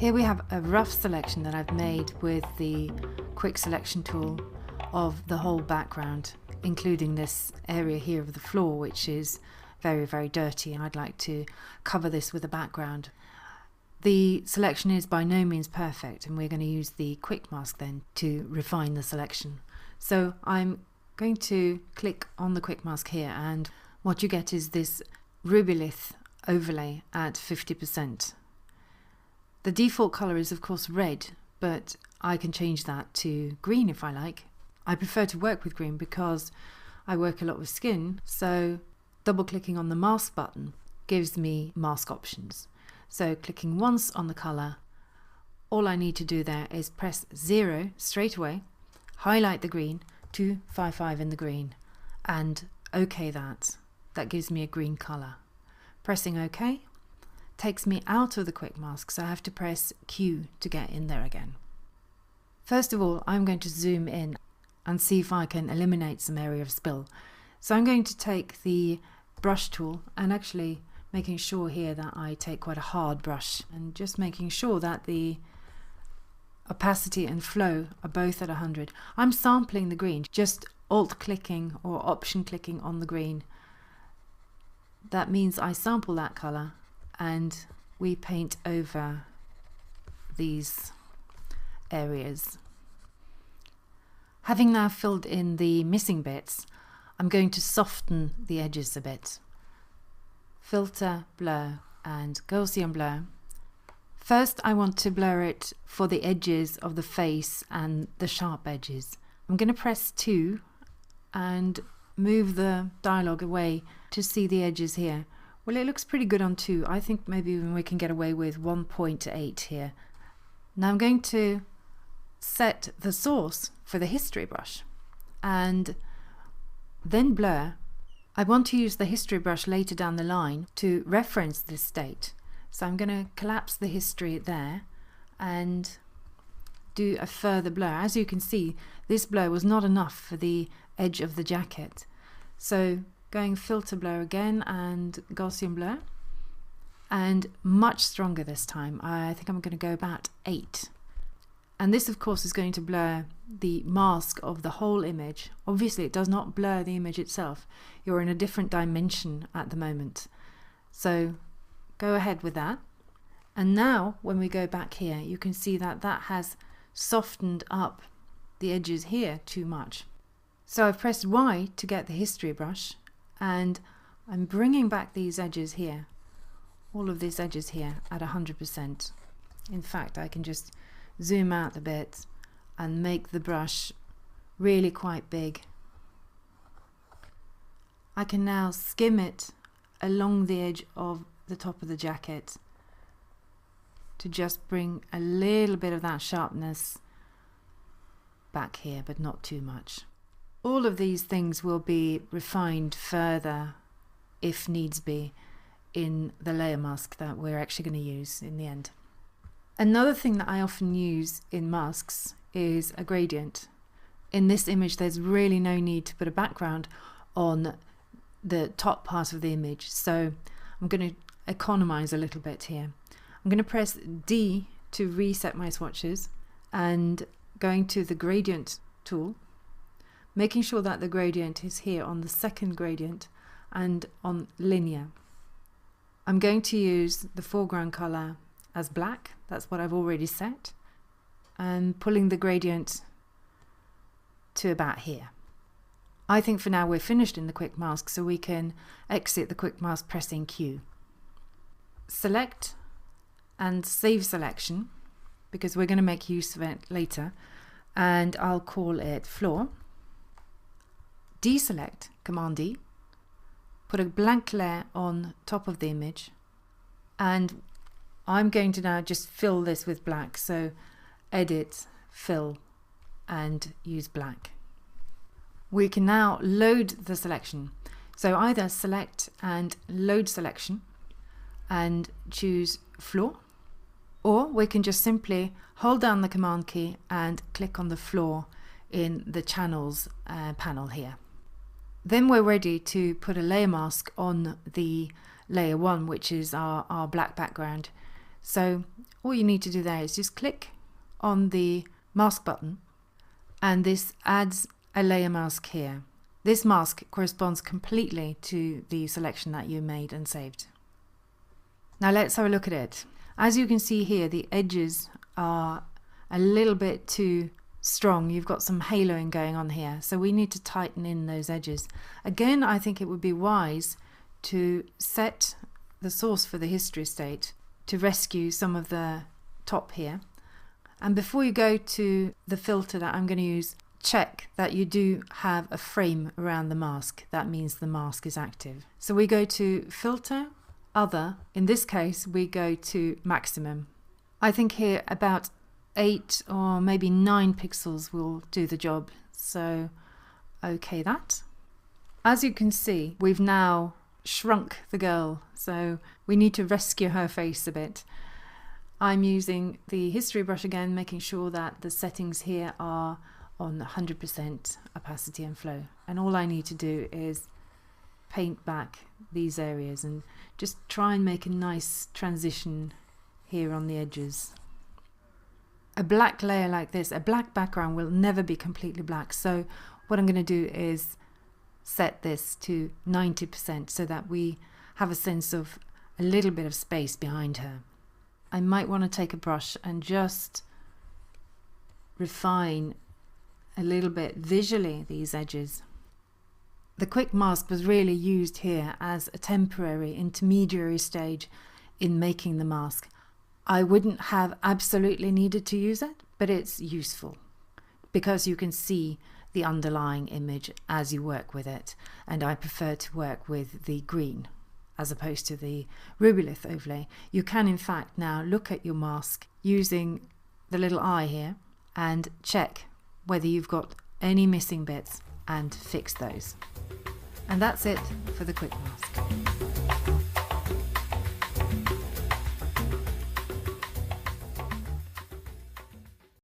Here we have a rough selection that I've made with the quick selection tool of the whole background, including this area here of the floor, which is very, very dirty, and I'd like to cover this with a background. The selection is by no means perfect, and we're going to use the Quickmask then to refine the selection. So I'm going to click on the Quickmask here, and what you get is this rubylith overlay at 50%. The default color is of course red, but I can change that to green if I like. I prefer to work with green because I work a lot with skin, so double clicking on the mask button gives me mask options. So clicking once on the color, all I need to do there is press 0 straight away, highlight the green, 255 in the green, and OK that. That gives me a green color. Pressing OK takes me out of the Quickmask, so I have to press Q to get in there again. First of all, I'm going to zoom in and see if I can eliminate some area of spill. So I'm going to take the brush tool and actually making sure here that I take quite a hard brush and just making sure that the opacity and flow are both at 100. I'm sampling the green, just alt clicking or option clicking on the green. That means I sample that color and we paint over these areas. Having now filled in the missing bits, I'm going to soften the edges a bit. Filter, blur, and Gaussian blur. First I want to blur it for the edges of the face and the sharp edges. I'm going to press 2 and move the dialog away to see the edges here. Well, it looks pretty good on 2. I think maybe we can get away with 1.8 here. Now I'm going to set the source for the history brush and then blur. I want to use the history brush later down the line to reference this state. So I'm going to collapse the history there and do a further blur. As you can see, this blur was not enough for the edge of the jacket. So going filter blur again and Gaussian blur, and much stronger this time. I think I'm going to go about 8. And this of course is going to blur the mask of the whole image. Obviously it does not blur the image itself. You're in a different dimension at the moment. So go ahead with that. And now when we go back here, you can see that that has softened up the edges here too much. So I've pressed Y to get the history brush, and I'm bringing back these edges here, all of these edges here at 100%. In fact, I can just zoom out a bit and make the brush really quite big. I can now skim it along the edge of the top of the jacket to just bring a little bit of that sharpness back here, but not too much. All of these things will be refined further if needs be in the layer mask that we're actually going to use in the end. Another thing that I often use in masks is a gradient. In this image there's really no need to put a background on the top part of the image, so I'm going to economize a little bit here. I'm going to press D to reset my swatches and going to the gradient tool, making sure that the gradient is here on the second gradient and on linear. I'm going to use the foreground color as black. That's what I've already set, and pulling the gradient to about here. I think for now we're finished in the Quickmask, so we can exit the Quickmask pressing Q. Select and save selection because we're going to make use of it later, and I'll call it floor. Deselect, Command D, put a blank layer on top of the image, and I'm going to now just fill this with black, so edit, fill, and use black. We can now load the selection, so either select and load selection and choose floor, or we can just simply hold down the Command key and click on the floor in the channels panel here. Then we're ready to put a layer mask on the layer 1, which is our black background. So all you need to do there is just click on the mask button, and this adds a layer mask here. This mask corresponds completely to the selection that you made and saved. Now let's have a look at it. As you can see here, the edges are a little bit too strong. You've got some haloing going on here, so we need to tighten in those edges. Again, I think it would be wise to set the source for the history state to rescue some of the top here. And before you go to the filter that I'm going to use, check that you do have a frame around the mask. That means the mask is active. So we go to filter, other. In this case, we go to maximum. I think here about 8 or maybe 9 pixels will do the job. So okay that. As you can see, we've now shrunk the girl, so we need to rescue her face a bit. I'm using the history brush again, making sure that the settings here are on 100% opacity and flow, and all I need to do is paint back these areas and just try and make a nice transition here on the edges. A black layer like this, a black background, will never be completely black, so what I'm going to do is set this to 90% so that we have a sense of a little bit of space behind her. I might want to take a brush and just refine a little bit visually these edges. The Quickmask was really used here as a temporary intermediary stage in making the mask. I wouldn't have absolutely needed to use it, but it's useful because you can see the underlying image as you work with it, and I prefer to work with the green as opposed to the rubylith overlay. You can in fact now look at your mask using the little eye here and check whether you've got any missing bits and fix those. And that's it for the Quickmask.